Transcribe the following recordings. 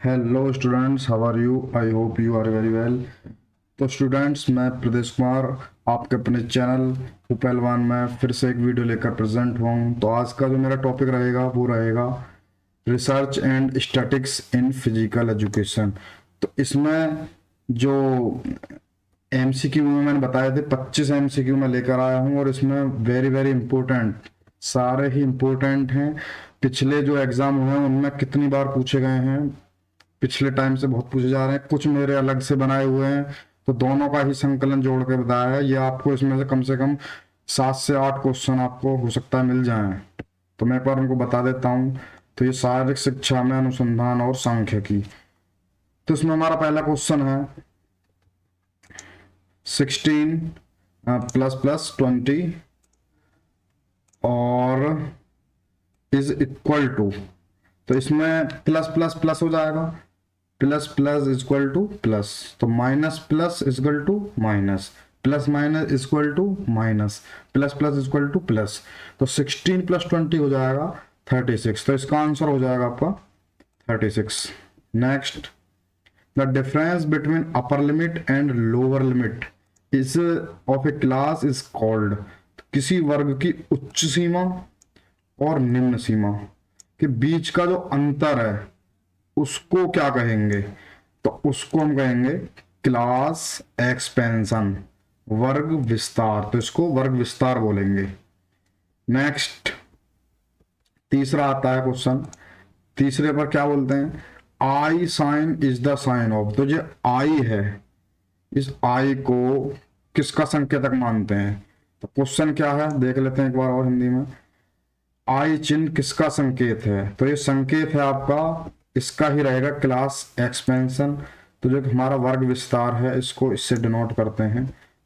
Hello students, how are you? I hope you are very well. तो students, मैं प्रदेश कुमार आपके अपने चैनल पहलवान में फिर से एक वीडियो लेकर प्रेजेंट हुआ हूँ। तो आज का जो मेरा टॉपिक रहेगा वो रहेगा research and statics in physical education. तो इसमें जो एमसीक्यू में मैंने बताए थे 25 एमसीक्यू मैं लेकर आया हूँ, और इसमें वेरी वेरी इंपॉर्टेंट, सारे ही इंपॉर्टेंट हैं। पिछले जो एग्जाम हुए हैं उनमें कितनी बार पूछे गए हैं, पिछले टाइम से बहुत पूछे जा रहे हैं, कुछ मेरे अलग से बनाए हुए हैं। तो दोनों का ही संकलन जोड़ के बताया है। ये आपको इसमें से कम 7 से 8 क्वेश्चन आपको हो सकता है मिल जाएं। तो मैं एक बार उनको बता देता हूँ। तो ये शारीरिक शिक्षा में अनुसंधान और सांख्यिकी। तो इसमें हमारा पहला क्वेश्चन है 16 प्लस प्लस 20 और इज इक्वल टू। तो इसमें प्लस प्लस प्लस हो जाएगा, plus plus equal to plus, तो minus plus equal to minus, plus minus equal to minus, plus plus equal to plus. तो 16 प्लस 20 हो जाएगा 36। तो इसका आंसर हो जाएगा आपका 36। Next, the difference between upper limit and lower limit is of A class is called. किसी वर्ग की उच्च सीमा और निम्न सीमा के बीच का जो अंतर है उसको क्या कहेंगे? तो उसको हम कहेंगे क्लास एक्सपेंशन, वर्ग विस्तार। तो इसको वर्ग विस्तार बोलेंगे। नेक्स्ट, तीसरा आता है क्वेश्चन। तीसरे पर क्या बोलते हैं? I sign is the sign of. तो जो आई है, इस आई को किसका संकेतक मानते हैं? तो क्वेश्चन क्या है देख लेते हैं एक बार और हिंदी में। आई चिन्ह किसका संकेत है? तो ये संकेत है आपका, इसका ही रहेगा क्लास एक्सपेंशन। तो जो हमारा वर्ग विस्तार है इसको इससे डिनोट करते हैं,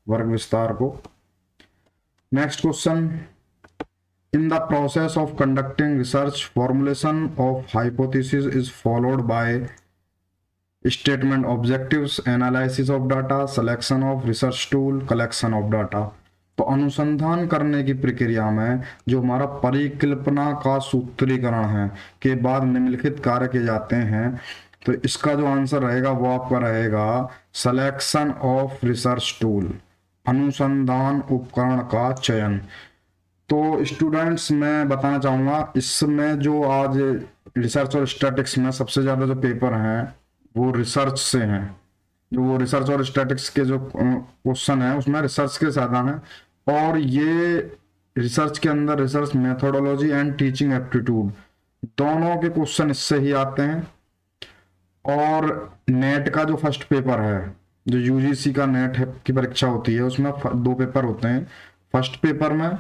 वर्ग विस्तार को। Next question, in the process of conducting research formulation of hypothesis is followed by statement, objectives, analysis of data, selection of research tool, collection of data. तो अनुसंधान करने की प्रक्रिया में जो हमारा परिकल्पना का सूत्रीकरण है के बाद निम्नलिखित कार्य किए जाते हैं। तो इसका जो आंसर रहेगा वो आपका रहेगा सिलेक्शन ऑफ रिसर्च टूल, अनुसंधान उपकरण का चयन। तो स्टूडेंट्स, मैं बताना चाहूँगा इसमें जो आज रिसर्च और स्टैटिक्स में सबसे ज़्यादा जो पेपर हैं वो रिसर्च से हैं। जो वो रिसर्च और स्टैटिक्स के जो क्वेश्चन है उसमें रिसर्च के ज़्यादा हैं। और ये रिसर्च के अंदर research methodology and teaching aptitude दोनों के क्वेश्चन इससे ही आते हैं। और नेट का जो फर्स्ट पेपर है, जो यूजीसी का नेट है की परीक्षा होती है, उसमें 2 पेपर होते हैं। फर्स्ट पेपर में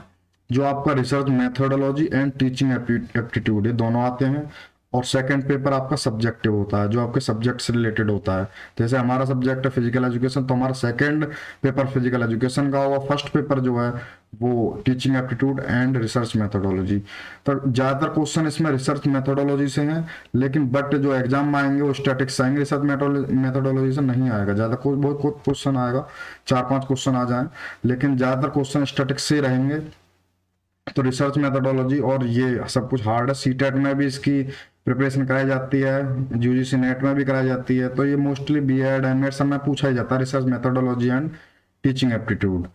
जो आपका research methodology and teaching aptitude, ये दोनों आते हैं। और सेकंड पेपर आपका सब्जेक्टिव होता है, जो आपके सब्जेक्ट से रिलेटेड होता है। जैसे हमारा सब्जेक्ट है फिजिकल एजुकेशन, तो हमारा सेकंड पेपर फिजिकल एजुकेशन का होगा। फर्स्ट पेपर जो है वो teaching aptitude and research methodology. तो ज़्यादातर क्वेश्चन इसमें रिसर्च मेथोडोलॉजी से हैं, लेकिन बट जो एग्जाम में आएंगे वो स्टैटिक्स आएंगे, रिसर्च मेथोडोलॉजी से नहीं आएगा। ज़्यादा बहुत क्वेश्चन आएगा, 4-5 क्वेश्चन आ जाए, लेकिन ज़्यादातर क्वेश्चन स्टैटिक्स से रहेंगे। तो रिसर्च मेथोडोलॉजी और ये सब कुछ हार्ड है। सीटेट में भी इसकी प्रिपरेशन कराई जाती है, यूजीसी नेट में भी कराई जाती है। तो ये मोस्टली बीएड एमएड सब में पूछा ही जाता है, research methodology and teaching aptitude.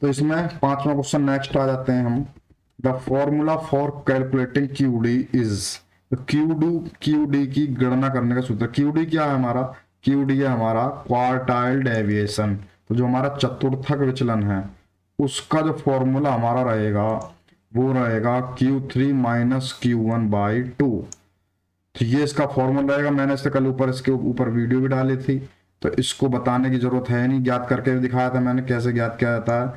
तो इसमें 5वां क्वेश्चन नेक्स्ट आ जाते हैं हम। The formula for calculating QD is. तो क्यूडी की गणना करने का सूत्र। क्यूडी क्या है हमारा? क्यूडी है हमारा क्वार्टाइल डेविएशन। तो जो हमारा चतुर्थक विचलन है उसका जो फॉर्मूला हमारा रहेगा वो रहेगा Q3 माइनस Q1/2। तो ये इसका फॉर्मूला रहेगा। मैंने इससे कल इसके ऊपर वीडियो भी डाली थी, तो इसको बताने की जरूरत है नहीं, ज्ञात करके भी दिखाया था मैंने कैसे ज्ञात किया जाता है।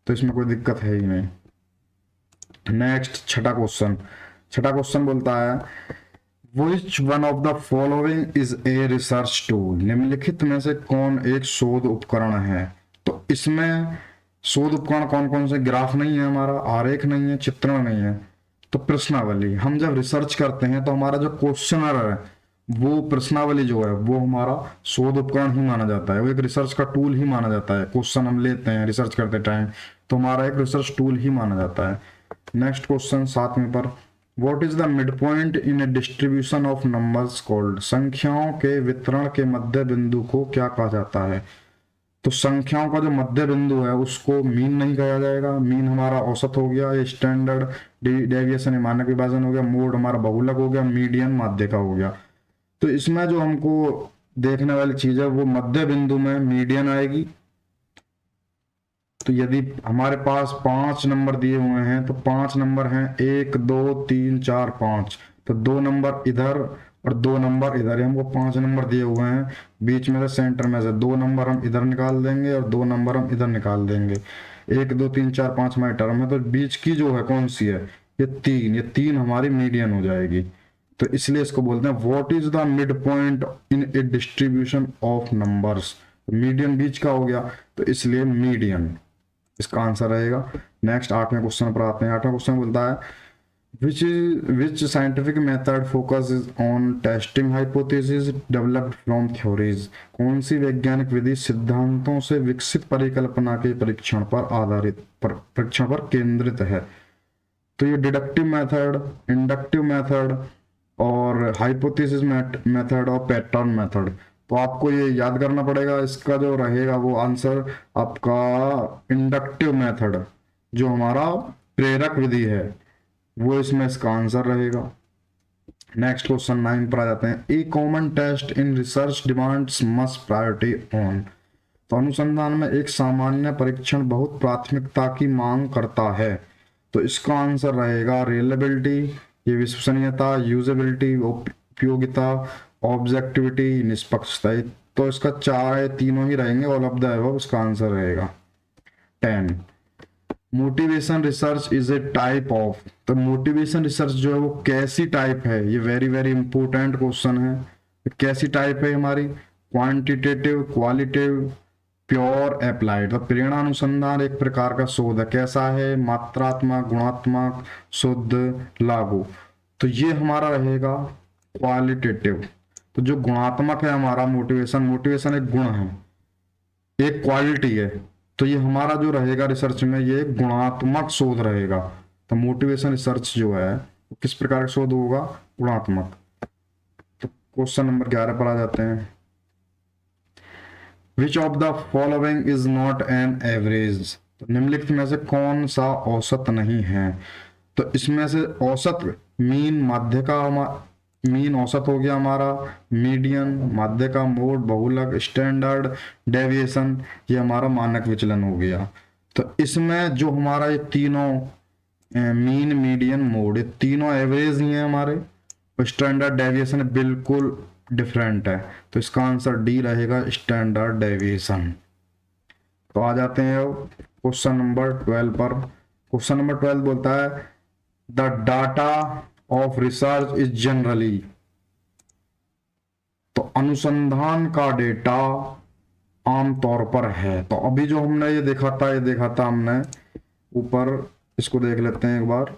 तो इसमें कोई दिक्कत है ही नहीं। नेक्स्ट, छठा क्वेश्चन बोलता है which one of the following is a research tool. निम्नलिखित में से कौन एक शोध उपकरण है? तो इसमें शोध उपकरण कौन कौन से? ग्राफ नहीं है हमारा, आरेख नहीं है, चित्रण नहीं है, तो प्रश्नावली। हम जब रिसर्च करते हैं तो हमारा जो क्वेश्चनर है वो प्रश्नावली जो है वो हमारा शोध उपकरण ही माना जाता है, वो एक रिसर्च का टूल ही माना जाता है। क्वेश्चन हम लेते हैं रिसर्च करते टाइम तो हमारा एक रिसर्च टूल ही माना जाता है। नेक्स्ट क्वेश्चन 7वें पर, what is the mid point in a distribution of numbers called, संख्याओं के वितरण के मध्य बिंदु को क्या कहा जाता है। तो संख्याओं का जो मध्य बिंदु है उसको मीन नहीं कहा जाएगा, मीन हमारा औसत हो गया, ये स्टैंडर्ड डेविएशन मानक विभाजन हो गया, मोड हमारा बहुलक हो गया, मीडियन माध्य का हो गया। तो इसमें जो हमको देखने वाली चीज है वो मध्य बिंदु में मीडियन आएगी। तो यदि हमारे पास 5 नंबर दिए हुए हैं तो 5 नंबर हैं 1 2 3 4 5, तो 2 नंबर इधर और 2 नंबर इधर, हमको 5 नंबर दिए हुए हैं, बीच में से सेंटर में से 2 नंबर हम इधर निकाल देंगे और 2 नंबर हम इधर निकाल देंगे। 1 2 3 4 5 हमारी टर्म है, तो बीच की जो है कौन सी है, ये तीन हमारी मीडियन हो जाएगी। तो इसलिए इसको बोलते हैं what is the mid point in a distribution of numbers, median बीच का हो गया, तो इसलिए मीडियन इसका आंसर रहेगा। नेक्स्ट 8वें क्वेश्चन पर आते हैं। 8वां क्वेश्चन बोलता है which scientific method focus on testing hypothesis developed from theories, कौन सी वैज्ञानिक विधि सिद्धांतों से विकसित परिकल्पना के परीक्षण पर केंद्रित है। तो ये डिडक्टिव मेथड, इंडक्टिव मेथड और हाइपोथेसिस मेथड और पैटर्न मेथड। तो आपको ये याद करना पड़ेगा, इसका जो रहेगा वो आंसर आपका इंडक्टिव मेथड, जो हमारा प्रेरक विधि है, वो इसमें इसका आंसर रहेगा। नेक्स्ट क्वेश्चन 9 पर आ जाते हैं। A common test in research demands must priority on, तो अनुसंधान में एक सामान्य परीक्षण बहुत प्राथमिकता की मांग करता है। तो इसका आंसर रहेगा रिलेबिलिटी, ये विश्वसनीयता, यूजेबिलिटी उपयोगिता, ऑब्जेक्टिविटी, निष्पक्षता। तो इसका 4 है, तीनों ही रहेंगे, ऑल ऑफ द अबव इसका आंसर रहेगा। 10 motivation research is a type of, तो मोटिवेशन रिसर्च जो है वो कैसी टाइप है, ये वेरी वेरी इंपॉर्टेंट क्वेश्चन है। कैसी टाइप है हमारी, क्वांटिटेटिव, क्वालिटेटिव, प्योर, अप्लाइड। तो प्रेरणा अनुसंधान एक प्रकार का शोध है, कैसा है, मात्रात्मक, गुणात्मक, शुद्ध, लागू। तो ये हमारा रहेगा क्वालिटेटिव। तो जो गुणात्मक है हमारा मोटिवेशन एक गुण है, एक क्वालिटी है, तो ये हमारा जो रहेगा रिसर्च में ये गुणात्मक शोध रहेगा। तो मोटिवेशन रिसर्च जो है वो किस प्रकार का शोध होगा, गुणात्मक। तो क्वेश्चन नंबर 11 पर आ जाते हैं। विच of the following is not an average, तो निम्नलिखित में से कौन सा औसत नहीं है। तो इसमें से औसत मीन, माध्य का मीन औसत हो गया हमारा, मीडियन, माध्य का, मोड, बहुलक, स्टैंडर्ड डेविएशन, ये हमारा मानक विचलन हो गया। तो इसमें जो हमारा ये तीनों मीन, मीडियन, मोड, ये तीनों एवरेज ही हैं हमारे, स्टैंडर्ड डेविएशन बिल्कुल डिफरेंट है। तो इसका आंसर डी रहेगा, स्टैंडर्ड डेविएशन। तो आ जाते हैं अब क्वेश्चन नंबर 12 पर। क्वेश्चन नंबर 12 बोलता है the data of research is generally, तो अनुसंधान का डेटा आमतौर पर है। तो अभी जो हमने ये देखा था हमने ऊपर, इसको देख लेते हैं एक बार।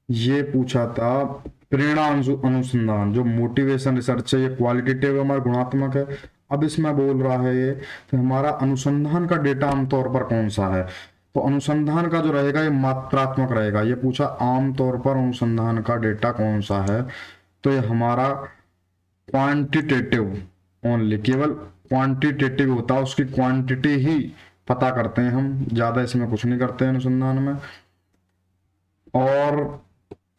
ये पूछा था प्रेरणा अनुसंधान, जो मोटिवेशन रिसर्च है, ये क्वालिटेटिव हमारा गुणात्मक है। अब इसमें बोल रहा है ये तो हमारा अनुसंधान का डेटा आमतौर पर कौन सा है। तो अनुसंधान का जो रहेगा ये मात्रात्मक रहेगा। ये पूछा आमतौर पर अनुसंधान का डेटा कौन सा है, तो ये हमारा क्वांटिटेटिव ओनली, केवल क्वांटिटेटिव होता है, उसकी क्वांटिटी ही पता करते हैं हम, ज्यादा इसमें कुछ नहीं करते हैं अनुसंधान में। और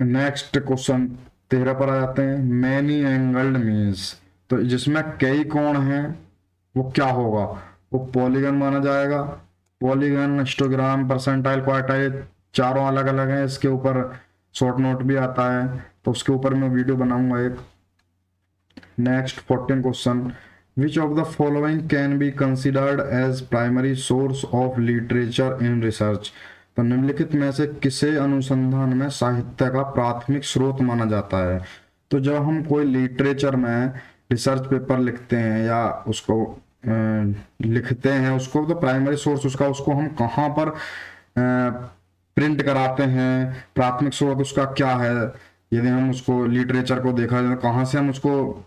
नेक्स्ट क्वेश्चन 13 पर आ जाते हैं। मैनी एंगल्ड मीन्स, तो जिसमें कई कोण हैं वो क्या होगा, वो पॉलीगन माना जाएगा। पॉलीगन, हिस्टोग्राम, परसेंटाइल, क्वार्टाइल, चारों अलग अलग हैं। इसके ऊपर शॉर्ट नोट भी आता है, तो उसके ऊपर मैं वीडियो बनाऊंगा एक। Next 14 question, which of the following can be considered as primary source of literature in research, तो निम्नलिखित में से किसे अनुसंधान में साहित्य का प्राथमिक स्रोत माना जाता है। तो जब हम कोई लिटरेचर में रिसर्च पेपर लिखते हैं या उसको लिखते हैं उसको, तो प्राइमरी सोर्स उसको हम कहाँ पर प्रिंट कराते हैं, प्राथमिक स्रोत उसका क्या है। यदि हम उसको लिटरेचर को देखा जाए तो कहाँ से हम उसको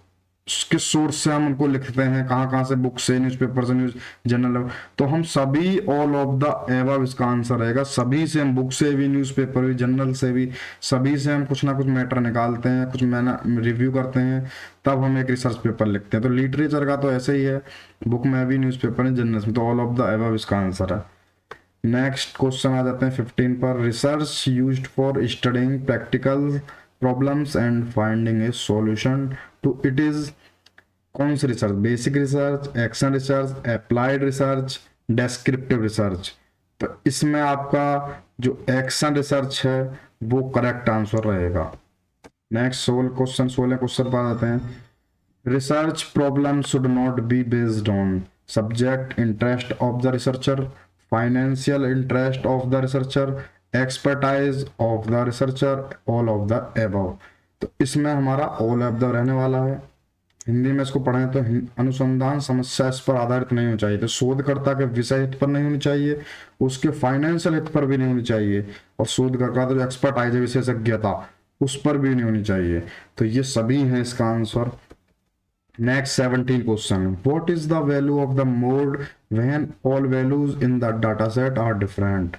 किस सोर्स से हम उनको लिखते हैं, कहाँ कहाँ से, बुक से, न्यूज़पेपर से, न्यूज जर्नल। तो हम सभी ऑल ऑफ द एबव इसका आंसर रहेगा। सभी से हम, बुक से भी, न्यूज़पेपर भी, जर्नल से भी, सभी से हम कुछ ना कुछ मैटर निकालते हैं, कुछ मैंने रिव्यू करते हैं, तब हम एक रिसर्च पेपर लिखते हैं। तो लिटरेचर का तो ऐसे ही है, बुक में भी, न्यूज़पेपर में, जर्नल्स में, तो ऑल ऑफ द एबव इसका आंसर है। नेक्स्ट क्वेश्चन आ जाते हैं 15 पर। Research used for studying practical problems and finding a solution to it is कौन सी research? Basic research, action research, applied research, descriptive research. तो इसमें आपका जो एक्शन रिसर्च है वो करेक्ट आंसर रहेगा। नेक्स्ट 16 क्वेश्चन पर आते हैं। Research problem should not be based on subject interest of the researcher, financial interest of the researcher, expertise of the researcher, all of the above. तो इसमें हमारा all of the रहने वाला है। हिंदी में इसको पढ़ें तो अनुसंधान समस्या इस पर आधारित नहीं होनी चाहिए, तो शोधकर्ता के विषय हित पर नहीं होनी चाहिए, उसके फाइनेंशियल हित पर भी नहीं होनी चाहिए, और शोधकर्ता जो एक्सपर्टाइज है, विशेषज्ञता, उस पर भी नहीं होनी चाहिए। तो ये सभी हैं इसका answer. Next 17 question. What is the value of the mode when all values in the data set are different?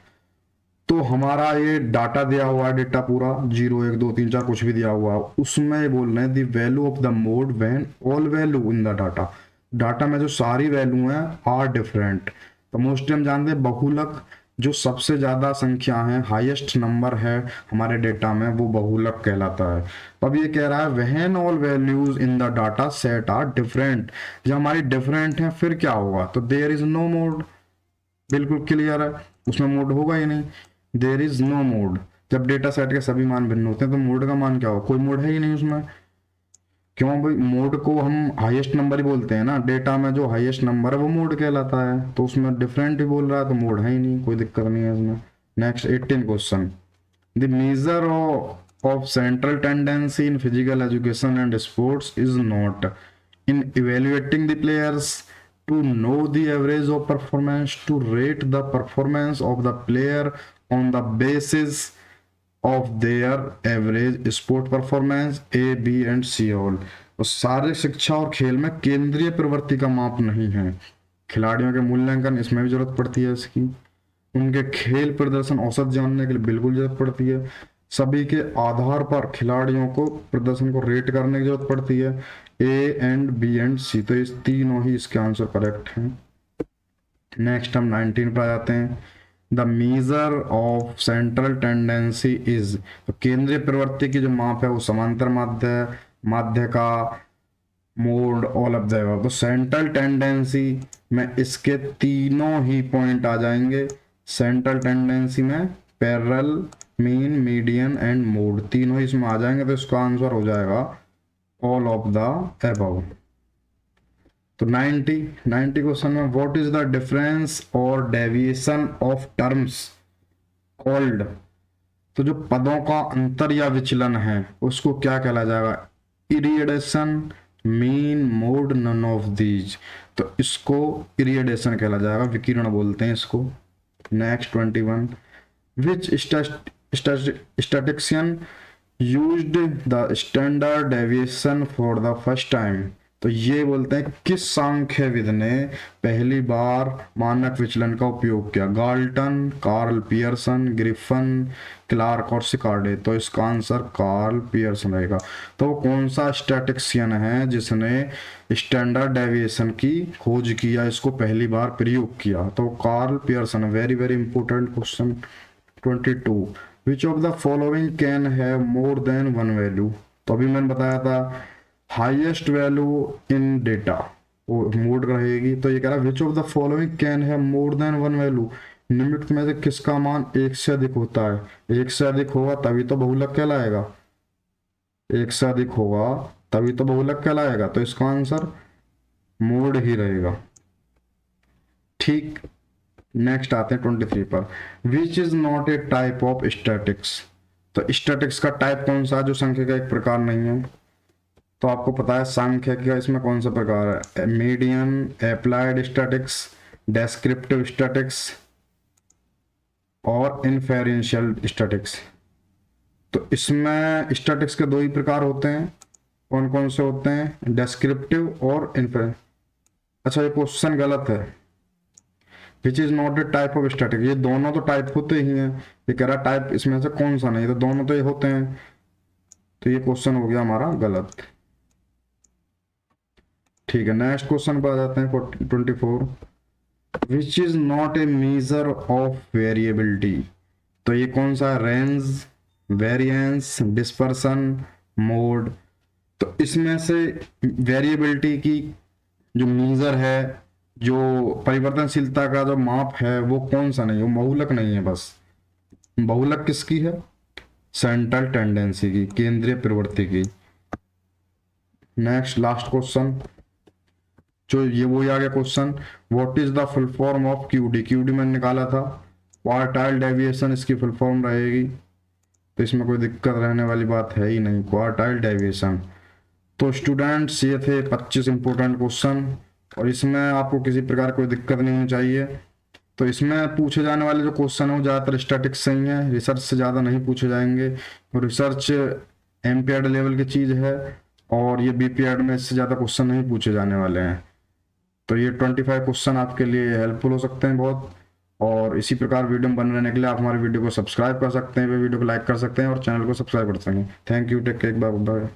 तो हमारा ये डाटा दिया हुआ है, डेटा पूरा 0 1 2 3 4 कुछ भी दिया हुआ है, उसमें ये बोल रहे हैं the value of the mode when all value in the data, data में जो सारी वैल्यू हैं आर डिफरेंट। तो मोस्टली हम जानते हैं बहुलक, जो सबसे ज्यादा संख्या है, हाईएस्ट नंबर है हमारे डेटा में, वो बहुलक कहलाता है। तो अब ये कह रहा है when all values in the data set are different, जब हमारी डिफरेंट है फिर क्या होगा? तो देयर इज नो मोड, बिल्कुल क्लियर है, उसमें मोड होगा ही नहीं। देयर इज नो मोड, जब डेटा सेट के सभी मान भिन्न होते हैं तो मोड का मान क्या होगा? कोई मोड है ही नहीं उसमें। क्यों भाई? मोड को हम हाईएस्ट नंबर ही बोलते हैं ना, डेटा में जो हाईएस्ट नंबर है वो मोड कहलाता है, तो उसमें डिफरेंट ही बोल रहा है तो मोड है ही नहीं, कोई दिक्कत नहीं है इसमें। Next 18 question. The measure of central tendency in physical education and sports is not in evaluating the players to know the average of performance, to rate the performance of the player on the basis of their average sport performance, A, B and C all। तो शारीरिक शिक्षा और खेल में केंद्रीय प्रवृत्ति का माप नहीं है। खिलाड़ियों के मूल्यांकन, इसमें भी जरूरत पड़ती है इसकी। उनके खेल प्रदर्शन औसत जानने के लिए बिल्कुल जरूरत पड़ती है। सभी के आधार पर खिलाड़ियों को प्रदर्शन को रेट करने की जरूरत पड़ती है, ए एंड बी एंड सी। तो इस तीनों ही इसके आंसर करेक्ट हैं। नेक्स्ट हम 19 पर आ जाते हैं। The measure of central tendency is, तो केंद्रीय प्रवृत्ति की जो माप है वो समांतर माध्य है, माध्य का, mode, all of the above. तो सेंट्रल टेंडेंसी में इसके तीनों ही पॉइंट आ जाएंगे। सेंट्रल टेंडेंसी में parallel, mean, median and mode, तीनों इसमें आ जाएंगे, तो इसका आंसर हो जाएगा ऑल ऑफ द अबव। तो 90 क्वेश्चन में व्हाट इज द डिफरेंस और डेविएशन ऑफ टर्म्स कॉल्ड? तो जो पदों का अंतर या विचलन है उसको क्या कहला जाएगा? Irradiation, mean, mode, none of these. तो इसको इरिएडेशन कहला जाएगा, विकिरण बोलते हैं इसको। Next 21। Which statistician used the standard deviation for the first time? तो ये बोलते हैं किस सांख्यविद ने पहली बार मानक विचलन का उपयोग किया? Galton, Karl Pearson, Griffin, Clarke और सिकार्डे। तो इसका आंसर कार्ल पियर्सन रहेगा। तो वो कौन सा स्टैटिस्टिशियन है जिसने स्टैंडर्ड डेविएशन की खोज किया, इसको पहली बार प्रयोग किया? तो Karl Pearson. Very very important question 22। Which of the following can have more than one value? तो अभी मैंने बताया था हाईएस्ट वैल्यू इन डेटा वो मोड रहेगी। तो ये कह रहा है which of the following can have more than one value? निम्नलिखित में से किसका मान एक से अधिक होता है? एक से अधिक होगा तभी तो बहुलक कहलाएगा, एक से अधिक होगा तभी तो बहुलक कहलाएगा। तो इसका आंसर मोड ही रहेगा। ठीक। नेक्स्ट आते हैं 23 पर। Which is not a type of statics? तो स्टैटिक्स का टाइप कौन सा है जो संख्या का एक प्रकार नहीं है? तो आपको पता है सांख्यिकी का इसमें कौन सा प्रकार है? Median, applied statics, descriptive statics और इन्फेरेंशियल स्टैटिक्स। तो इसमें स्टैटिक्स के दो ही प्रकार होते हैं, कौन कौन से होते हैं, डेस्क्रिप्टिव और इन्फेरेंस। अच्छा, ये क्वेश्चन गलत है, which is not a type of static. ये दोनों तो टाइप होते ही हैं, ये कह रहा टाइप इसमें से कौन सा नहीं, तो दोनों तो ये होते हैं, तो ये क्वेश्चन हो गया हमारा गलत। ठीक है, नेक्स्ट क्वेश्चन पर आ जाते हैं 24, which is not a measure of variability. तो ये कौन सा, रेंज, वेरिएंस, डिस्पर्सन, मोड। तो इसमें से वेरिएबिलिटी की जो मेजर है, जो परिवर्तनशीलता का जो माप है, वो कौन सा नहीं, वो बहुलक नहीं है बस। बहुलक किसकी है, सेंट्रल टेंडेंसी की, केंद्रीय प्रवृत्ति की। नेक्स्ट लास्ट क्वेश्चन, जो ये वही आ गया question, what is the full form of QD. QD मैंने निकाला था, क्वार्टाइल डेविएशन इसकी फुल फॉर्म रहेगी, तो इसमें कोई दिक्कत रहने वाली बात है ही नहीं, क्वार्टाइल डेविएशन। तो स्टूडेंट्स ये थे 25 इंपॉर्टेंट क्वेश्चन, और इसमें आपको किसी प्रकार कोई दिक्कत नहीं होनी चाहिए। तो इसमें पूछे जाने वाले जो क्वेश्चन है वो ज़्यादातर स्टैटिक्स से ही है, रिसर्च से ज़्यादा नहीं पूछे जाएंगे। तो रिसर्च एमपीएड लेवल की चीज़ है, और ये बीपीएड में इससे ज़्यादा क्वेश्चन नहीं पूछे जाने वाले हैं। तो ये 25 क्वेश्चन आपके लिए हेल्पफुल हो सकते हैं बहुत। और इसी प्रकार वीडियो बने रहने के लिए आप हमारे वीडियो को सब्सक्राइब कर सकते हैं, वीडियो को लाइक कर सकते हैं और चैनल को सब्सक्राइब कर सकते हैं। Thank you, take care, bye bye.